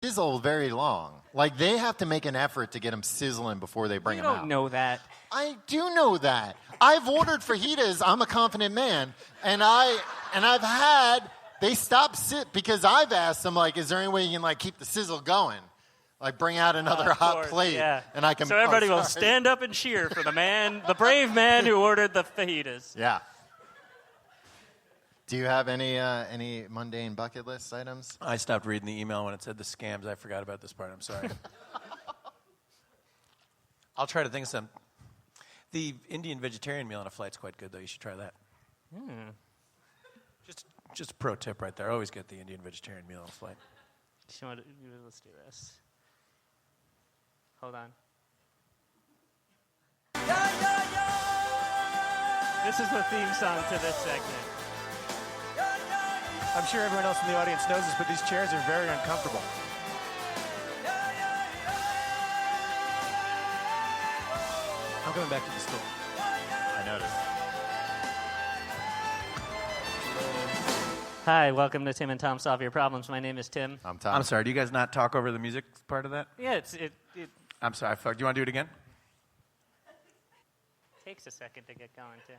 sizzle very long. Like, they have to make an effort to get them sizzling before they bring them out. You don't know that. I do know that. I've ordered fajitas. I'm a confident man. And I've had, they stop because I've asked them, like, is there any way you can, like, keep the sizzle going? Like, bring out another hot plate. Yeah. And I can. So everybody will stand up and cheer for the brave man who ordered the fajitas. Yeah. Do you have any mundane bucket list items? I stopped reading the email when it said the scams. I forgot about this part. I'm sorry. I'll try to think of some. The Indian vegetarian meal on a flight's quite good, though. You should try that. Just a pro tip right there. Always get the Indian vegetarian meal on a flight. Let's do this. Hold on. This is the theme song to this segment. I'm sure everyone else in the audience knows this, but these chairs are very uncomfortable. I'm coming back to the stool. I noticed. Hi, welcome to Tim and Tom Solve Your Problems. My name is Tim. I'm Tom. I'm sorry, do you guys not talk over the music part of that? Yeah, it I'm sorry, do you want to do it again? takes a second to get going, too.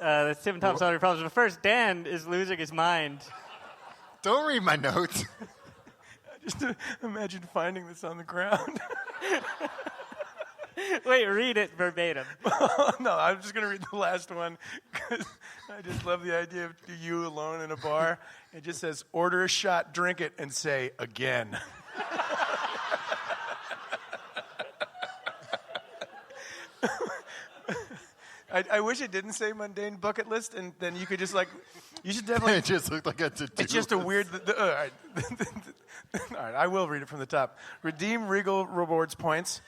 That's Tim and Tom Solve Your Problems. But first, Dan is losing his mind. Don't read my notes. Just imagine finding this on the ground. Wait, read it verbatim. No, I'm just going to read the last one because I just love the idea of you alone in a bar. It just says, order a shot, drink it, and say, again. I wish it didn't say mundane bucket list, and then you could just you should definitely. It just looked like a to-do. It's just a weird. All right. All right, I will read it from the top. Redeem Regal Rewards points.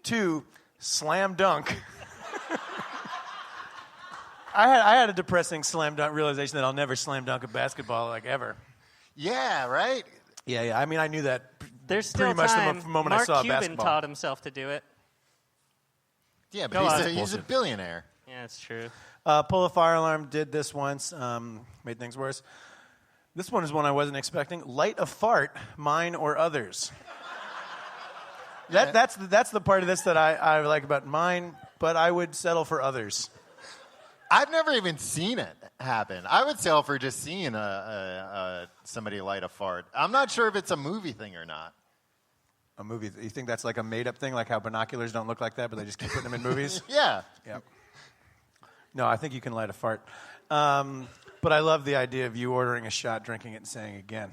2, slam dunk. I had a depressing slam dunk realization that I'll never slam dunk a basketball ever. Yeah, right? Yeah. I mean, I knew that There's still pretty much time. the moment Mark I saw Cuban basketball. taught himself to do it. Yeah, but he's a billionaire. Yeah, it's true. Pull a fire alarm did this once, made things worse. This one is one I wasn't expecting. Light a fart, mine or others. That's the part of this that I like about mine, but I would settle for others. I've never even seen it happen. I would settle for just seeing somebody light a fart. I'm not sure if it's a movie thing or not. A movie? You think that's like a made-up thing, like how binoculars don't look like that, but they just keep putting them in movies? Yeah. No, I think you can light a fart. But I love the idea of you ordering a shot, drinking it, and saying again.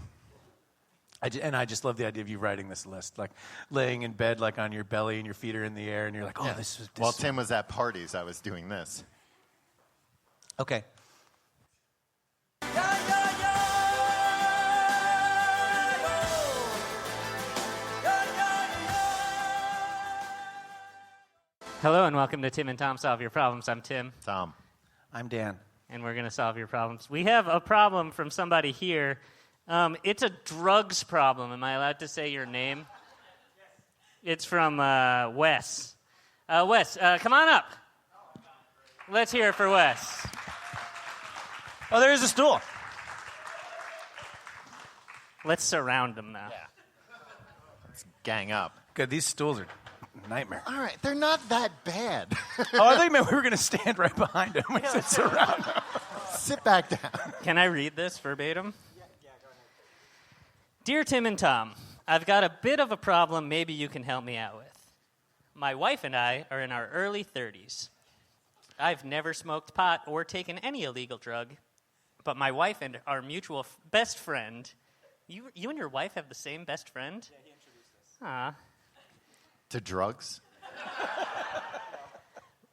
I just love the idea of you writing this list, like laying in bed, like on your belly, and your feet are in the air, and you're like, this is... While Tim was at parties, I was doing this. Okay. Hello and welcome to Tim and Tom Solve Your Problems. I'm Tim. Tom. I'm Dan. And we're going to solve your problems. We have a problem from somebody here. It's a drugs problem. Am I allowed to say your name? It's from Wes. Wes, come on up. Let's hear it for Wes. Oh, there's a stool. Let's surround him now. Yeah. Let's gang up. Good, these stools are a nightmare. All right, they're not that bad. Oh, I think we were going to stand right behind him. We said surround him. Sit back down. Can I read this verbatim? Yeah, go ahead. Dear Tim and Tom, I've got a bit of a problem maybe you can help me out with. My wife and I are in our early 30s. I've never smoked pot or taken any illegal drug, but my wife and our mutual best friend, you and your wife have the same best friend? Yeah, he introduced us. To drugs?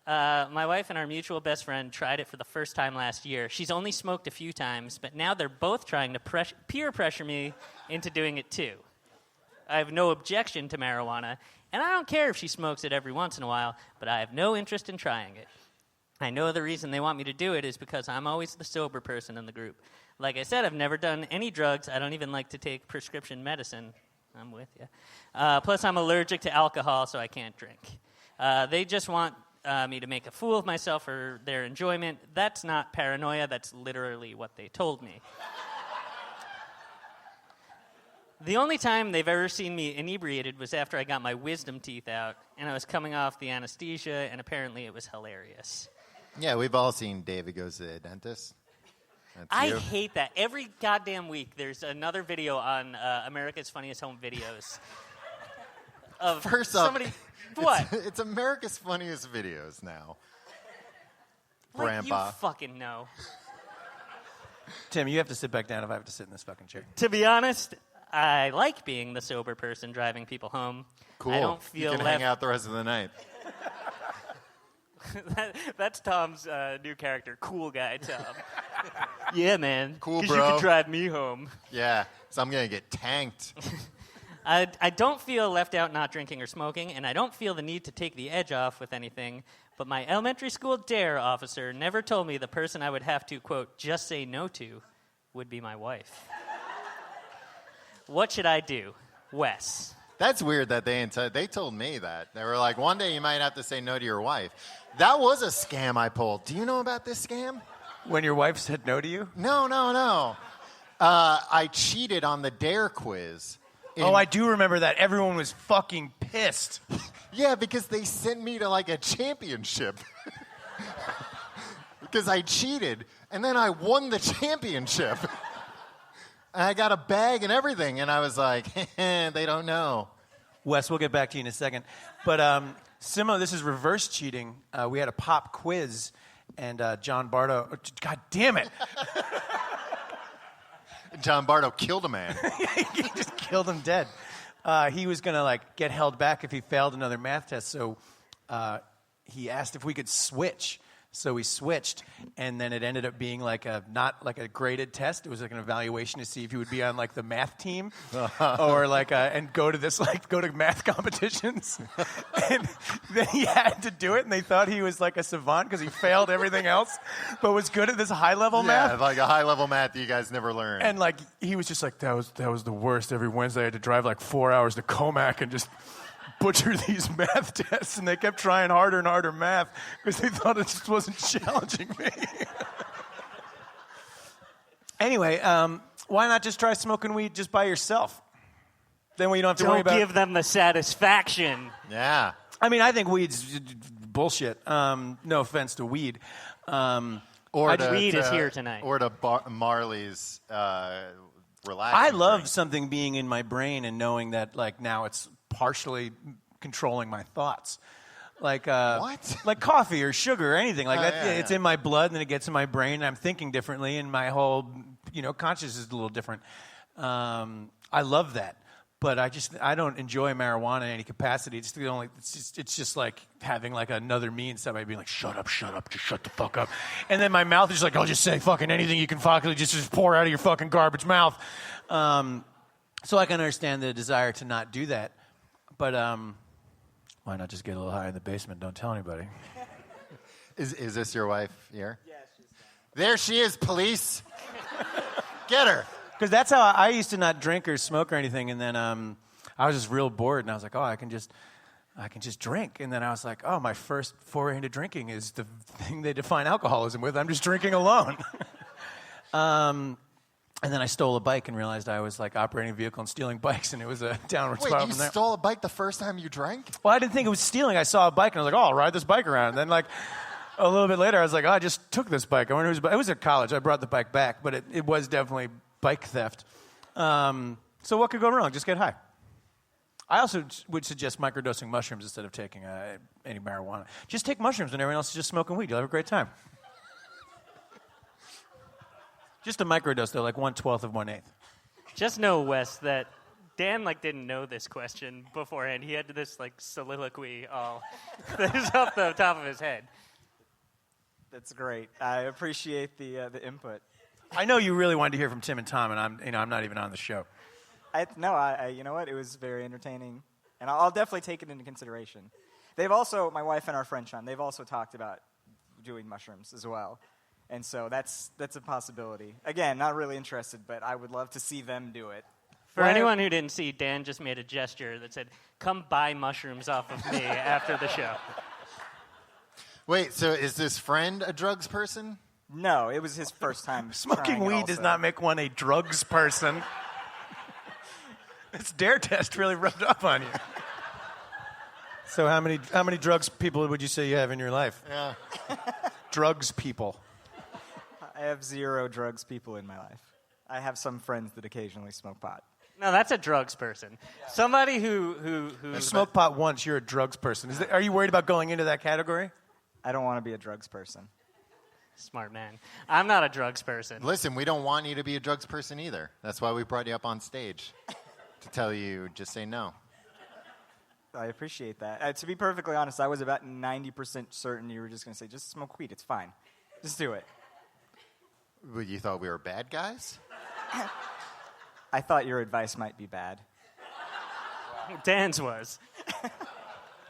My wife and our mutual best friend tried it for the first time last year. She's only smoked a few times, but now they're both trying to peer pressure me into doing it too. I have no objection to marijuana, and I don't care if she smokes it every once in a while, but I have no interest in trying it. I know the reason they want me to do it is because I'm always the sober person in the group. Like I said, I've never done any drugs. I don't even like to take prescription medicine. I'm with you. Plus, I'm allergic to alcohol, so I can't drink. They just want me to make a fool of myself for their enjoyment. That's not paranoia. That's literally what they told me. The only time they've ever seen me inebriated was after I got my wisdom teeth out, and I was coming off the anesthesia, and apparently it was hilarious. Yeah, we've all seen David Goes to the Dentist. That's I you. hate that. Every goddamn week, there's another video on America's Funniest Home Videos. Of First up, somebody, what? It's America's Funniest Videos now. Like Grandpa. you fucking know. Tim, you have to sit back down if I have to sit in this fucking chair. To be honest, I like being the sober person driving people home. Cool. I don't feel you can hang out the rest of the night. That's Tom's new character, cool guy Tom. Yeah, man. Cool, 'cause bro. you can drive me home. Yeah, so I'm going to get tanked. I don't feel left out not drinking or smoking, and I don't feel the need to take the edge off with anything, but my elementary school DARE officer never told me the person I would have to, quote, just say no to would be my wife. What should I do? Wes. That's weird that they told me that. They were like, one day you might have to say no to your wife. That was a scam I pulled. Do you know about this scam? When your wife said no to you? No. I cheated on the DARE quiz. Oh, I do remember that. Everyone was fucking pissed. Yeah, because they sent me to like a championship. Because I cheated, and then I won the championship. And I got a bag and everything, and I was like, they don't know. Wes, we'll get back to you in a second. But similar, this is reverse cheating. We had a pop quiz, and John Bardo, God damn it. John Bardo killed a man. He just killed him dead. He was going to like get held back if he failed another math test, so he asked if we could switch. So we switched, and then it ended up being like not like a graded test. It was like an evaluation to see if he would be on like the math team, or like and go to math competitions. And then he had to do it, and they thought he was like a savant because he failed everything else, but was good at this high level math. Yeah, like a high level math that you guys never learned. And like he was just like that was the worst. Every Wednesday I had to drive like 4 hours to Comac and just butcher these math tests, and they kept trying harder and harder math because they thought it just wasn't challenging me. Anyway, why not just try smoking weed just by yourself? Then you don't have to worry about. Don't give them the satisfaction. Yeah. I mean, I think weed's bullshit. No offense to weed. Weed is here tonight. Or to Marley's relaxing. I love drink. something being in my brain and knowing that like now it's partially controlling my thoughts. Like What? Like coffee or sugar or anything like that. yeah, It's yeah. in my blood, and then it gets in my brain, and I'm thinking differently, and my whole consciousness is a little different. I love that, but I don't enjoy marijuana in any capacity. It's just like having like another me and somebody being like, shut up, just shut the fuck up, and then my mouth is like, I'll just say fucking anything you can fucking just pour out of your fucking garbage mouth. So I can understand the desire to not do that, but why not just get a little high in the basement? Don't tell anybody. Is this your wife here? Yeah, she's there. She is, police. Get her. Because that's how I used to not drink or smoke or anything, and then I was just real bored, and I was like, oh, I can just drink. And then I was like, oh, my first foray into drinking is the thing they define alcoholism with. I'm just drinking alone. And then I stole a bike and realized I was like operating a vehicle and stealing bikes, and it was a downward Wait, spiral you from there. stole a bike the first time you drank? Well, I didn't think it was stealing. I saw a bike, and I was like, oh, I'll ride this bike around. And then like a little bit later, I was like, oh, I just took this bike. I wonder whose bike. It was at college. I brought the bike back, but it was definitely bike theft. So what could go wrong? Just get high. I also would suggest microdosing mushrooms instead of taking any marijuana. Just take mushrooms when everyone else is just smoking weed. You'll have a great time. Just a microdose, though, like 1/12 of 1/8. Just know, Wes, that Dan didn't know this question beforehand. He had this soliloquy all that is off the top of his head. That's great. I appreciate the input. I know you really wanted to hear from Tim and Tom, and I'm not even on the show. You know what? It was very entertaining, and I'll definitely take it into consideration. They've also, my wife and our friend Sean, they've also talked about doing mushrooms as well. And so that's a possibility. Again, not really interested, but I would love to see them do it. For anyone who didn't see, Dan just made a gesture that said, "Come buy mushrooms off of me after the show." Wait, so is this friend a drugs person? No, it was his first time. Smoking weed does not make one a drugs person. This dare test really rubbed off on you. So how many drugs people would you say you have in your life? Yeah. Drugs people. I have 0 drugs people in my life. I have some friends that occasionally smoke pot. No, that's a drugs person. Somebody who You smoke pot once, you're a drugs person. Are you worried about going into that category? I don't want to be a drugs person. Smart man. I'm not a drugs person. Listen, we don't want you to be a drugs person either. That's why we brought you up on stage to tell you just say no. I appreciate that. To be perfectly honest, I was about 90% certain you were just going to say, just smoke weed. It's fine. Just do it. Well, you thought we were bad guys? I thought your advice might be bad. Dan's was.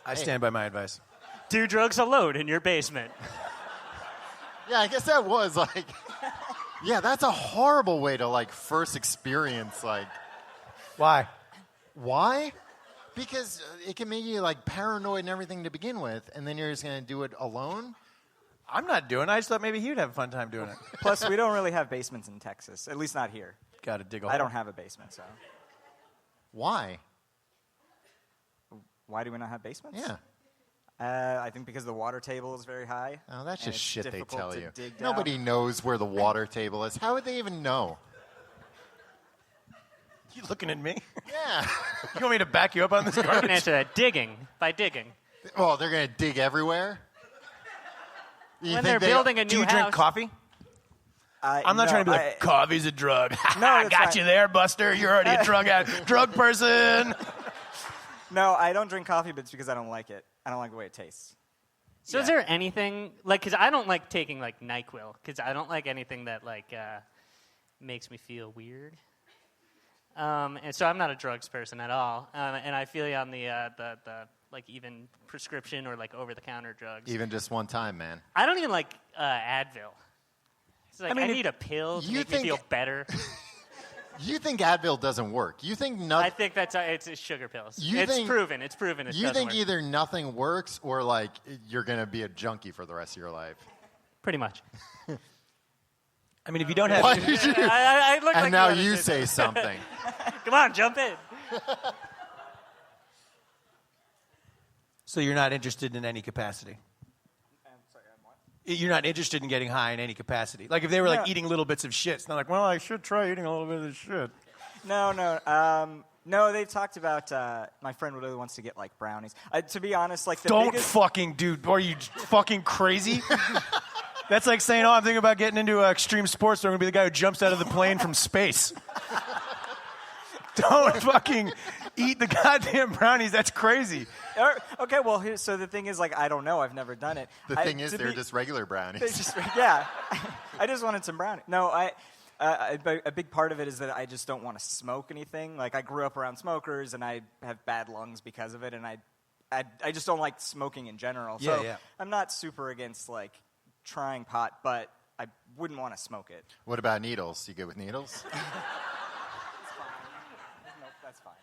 I stand by my advice. Do drugs alone in your basement. Yeah, I guess that was like, yeah, that's a horrible way to like first experience like. Why? Why? Because it can make you like paranoid and everything to begin with, and then you're just going to do it alone. I'm not doing it. I just thought maybe he'd have a fun time doing it. Plus, we don't really have basements in Texas, at least not here. Got to dig a hole. I don't have a basement, so. Why? Why do we not have basements? Yeah. I think because the water table is very high. Oh, that's and just it's shit they difficult tell to you. dig down. Nobody knows where the water table is. How would they even know? You looking at me? Yeah. You want me to back you up on this I can garbage? answer that. By digging. Well, they're going to dig everywhere? When they're building a new Do you house. drink coffee? I'm not trying to be like, coffee's a drug. No, I that's got fine. you there, Buster. You're already a drug person. No, I don't drink coffee, but it's because I don't like it. I don't like the way it tastes. So is there anything, like, because I don't like taking, like, NyQuil, because I don't like anything that, like, makes me feel weird. And so I'm not a drugs person at all. And I feel you on the like, even prescription or, like, over-the-counter drugs. Even just one time, man. I don't even like Advil. It's like, I mean, need a pill to you make me feel better. You think Advil doesn't work. You think nothing. I think it's sugar pills. You It's think- proven. It's proven. You think work. either nothing works or like you're going to be a junkie for the rest of your life. Pretty much. I mean, if you don't have... Why did you? I look And like now wanna you say say something. Come on, jump in. So you're not interested in any capacity? You're not interested in getting high in any capacity? Like if they were like No. eating little bits of shit, it's not like, well, I should try eating a little bit of this shit. No, they've talked about, my friend really wants to get, like, brownies. To be honest, like, the Don't biggest... fucking, dude. Are you fucking crazy? That's like saying, oh, I'm thinking about getting into extreme sports, so I'm going to be the guy who jumps out of the plane from space. Don't fucking eat the goddamn brownies. That's crazy. Okay, well, so the thing is, like, I don't know. I've never done it. The thing is, they're just regular brownies. Yeah. I just wanted some brownies. No, a big part of it is that I just don't want to smoke anything. Like, I grew up around smokers, and I have bad lungs because of it, and I just don't like smoking in general. So Yeah. I'm not super against, like, trying pot, but I wouldn't want to smoke it. What about needles? You good with needles? Nope, that's fine.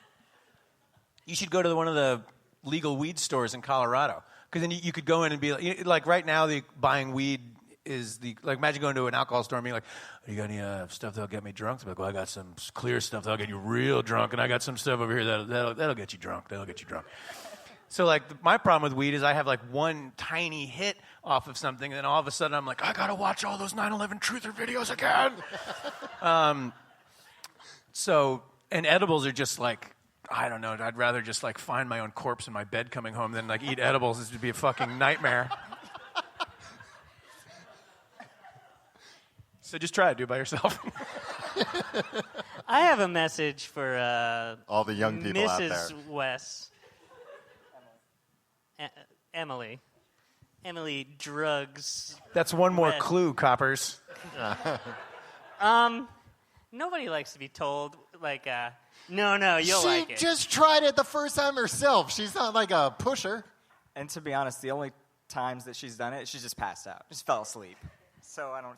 You should go to one of the legal weed stores in Colorado. Because then you could go in and be like right now, buying weed is like, imagine going to an alcohol store and being like, you got any stuff that'll get me drunk? So I'm like, well, I got some clear stuff that'll get you real drunk, and I got some stuff over here that'll get you drunk. That'll get you drunk. So, like, my problem with weed is I have, like, one tiny hit off of something, and then all of a sudden I'm like, I got to watch all those 9/11 truther videos again. And edibles are just, like, I don't know. I'd rather just, like, find my own corpse in my bed coming home than, like, eat edibles. This would be a fucking nightmare. So just try it. Do it by yourself. I have a message for All the young people out there. Mrs. West. Emily. Emily drugs. That's one more Red. clue, coppers. Nobody likes to be told, like, no, you'll She like it. just tried it the first time herself. She's not like a pusher. And to be honest, the only times that she's done it, she just passed out, just fell asleep. So I don't